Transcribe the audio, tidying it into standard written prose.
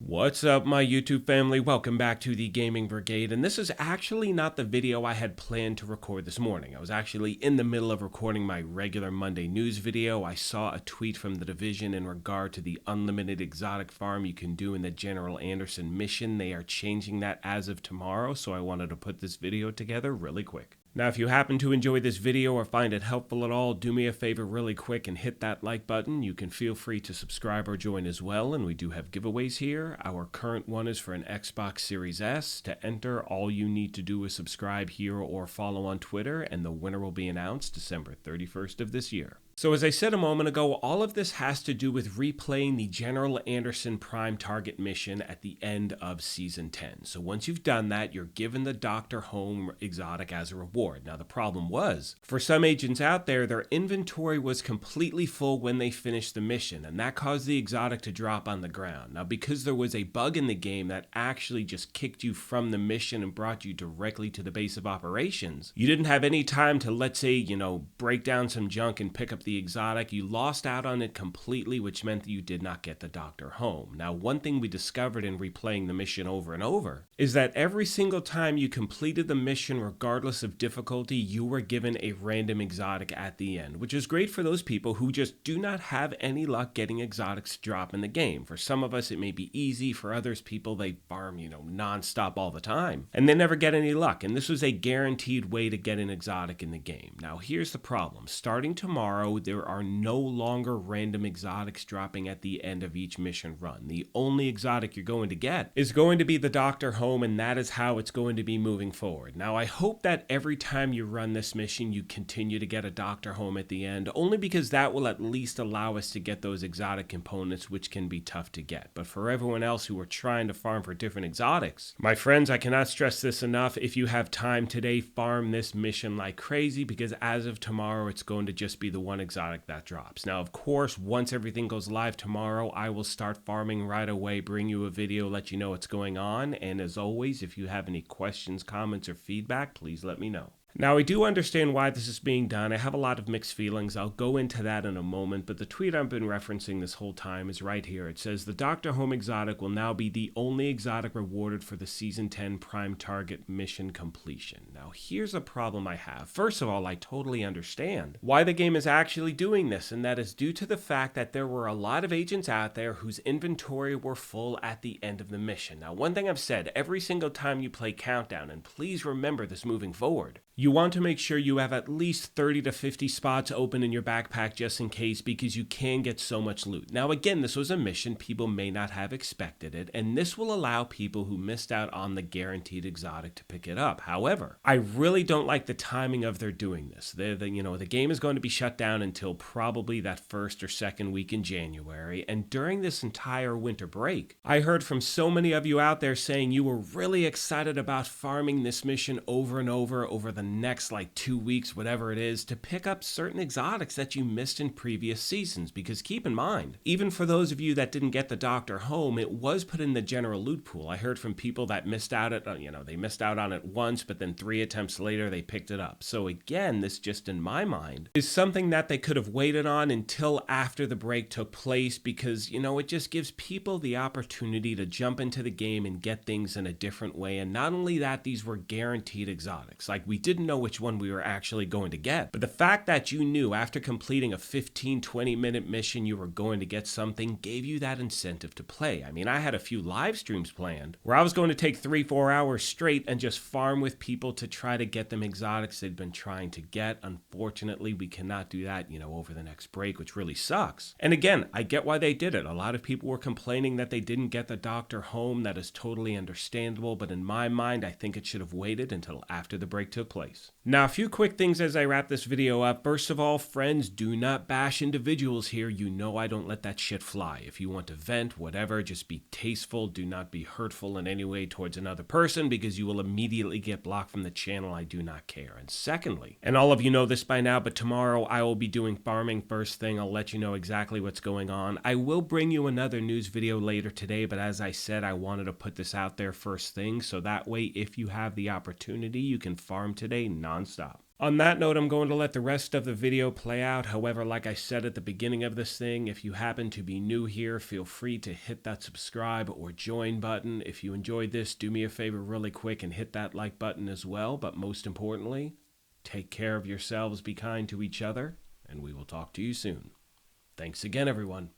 What's up, my YouTube family? Welcome back to the Gaming Brigade, and this is actually not the video I had planned to record this morning. I was actually in the middle of recording my regular Monday news video. I saw a tweet from the Division in regard to the unlimited exotic farm you can do in the General Anderson mission. They are changing that as of tomorrow, so I wanted to put this video together really quick. Now, if you happen to enjoy this video or find it helpful at all, do me a favor really quick and hit that like button. You can feel free to subscribe or join as well, and we do have giveaways here. Our current one is for an Xbox Series S. To enter, all you need to do is subscribe here or follow on Twitter, and the winner will be announced December 31st of this year. So as I said a moment ago, all of this has to do with replaying the General Anderson Prime Target mission at the end of Season 10. So once you've done that, you're given the Dr. Home exotic as a reward. Now the problem was, for some agents out there, their inventory was completely full when they finished the mission, and that caused the exotic to drop on the ground. Now because there was a bug in the game that actually just kicked you from the mission and brought you directly to the base of operations, you didn't have any time to, let's say, break down some junk and pick up the exotic. You lost out on it completely, which meant that you did not get the Doctor home. Now, one thing we discovered in replaying the mission over and over is that every single time you completed the mission, regardless of difficulty, you were given a random exotic at the end, which is great for those people who just do not have any luck getting exotics to drop in the game. For some of us, it may be easy. For others people, they farm, non-stop all the time, and they never get any luck. And this was a guaranteed way to get an exotic in the game. Now, here's the problem. Starting tomorrow, there are no longer random exotics dropping at the end of each mission run. The only exotic you're going to get is going to be the Doctor home, and that is how it's going to be moving forward. Now, I hope that every time you run this mission, you continue to get a Doctor home at the end, only because that will at least allow us to get those exotic components, which can be tough to get. But for everyone else who are trying to farm for different exotics, my friends, I cannot stress this enough. If you have time today, farm this mission like crazy, because as of tomorrow, it's going to just be the one exotic that drops. Now, of course, once everything goes live tomorrow, I will start farming right away, bring you a video, let you know what's going on. And as always, if you have any questions, comments, or feedback, please let me know. Now, I do understand why this is being done. I have a lot of mixed feelings. I'll go into that in a moment, but the tweet I've been referencing this whole time is right here. It says, the Dr. Home exotic will now be the only exotic rewarded for the Season 10 Prime Target mission completion. Now, here's a problem I have. First of all, I totally understand why the game is actually doing this, and that is due to the fact that there were a lot of agents out there whose inventory were full at the end of the mission. Now, one thing I've said every single time you play Countdown, and please remember this moving forward, you want to make sure you have at least 30 to 50 spots open in your backpack just in case, because you can get so much loot. Now again, this was a mission people may not have expected it, and this will allow people who missed out on the guaranteed exotic to pick it up. However, I really don't like the timing of their doing this. The game is going to be shut down until probably that first or second week in January, and during this entire winter break, I heard from so many of you out there saying you were really excited about farming this mission over and over the next 2 weeks, whatever it is, to pick up certain exotics that you missed in previous seasons. Because keep in mind, even for those of you that didn't get the Doctor home, it was put in the general loot pool. I heard from people that missed out they missed out on it once, but then 3 attempts later they picked it up. So again, this just in my mind is something that they could have waited on until after the break took place, because it just gives people the opportunity to jump into the game and get things in a different way. And not only that, these were guaranteed exotics. We didn't know which one we were actually going to get, but the fact that you knew after completing a 15-20 minute mission you were going to get something gave you that incentive to play. I mean, I had a few live streams planned where I was going to take 3-4 hours straight and just farm with people to try to get them exotics they'd been trying to get. Unfortunately, we cannot do that over the next break, which really sucks. And again, I get why they did it. A lot of people were complaining that they didn't get the Doctor home. That is totally understandable, but in my mind, I think it should have waited until after the break took place. Now, a few quick things as I wrap this video up. First of all, friends, do not bash individuals here. I don't let that shit fly. If you want to vent, whatever, just be tasteful. Do not be hurtful in any way towards another person, because you will immediately get blocked from the channel. I do not care. And secondly, and all of you know this by now, but tomorrow I will be doing farming first thing. I'll let you know exactly what's going on. I will bring you another news video later today, but as I said, I wanted to put this out there first thing, so that way if you have the opportunity, you can farm today nonstop. On that note, I'm going to let the rest of the video play out. However, like I said at the beginning of this thing, if you happen to be new here, feel free to hit that subscribe or join button. If you enjoyed this, do me a favor really quick and hit that like button as well. But most importantly, take care of yourselves, be kind to each other, and we will talk to you soon. Thanks again, everyone.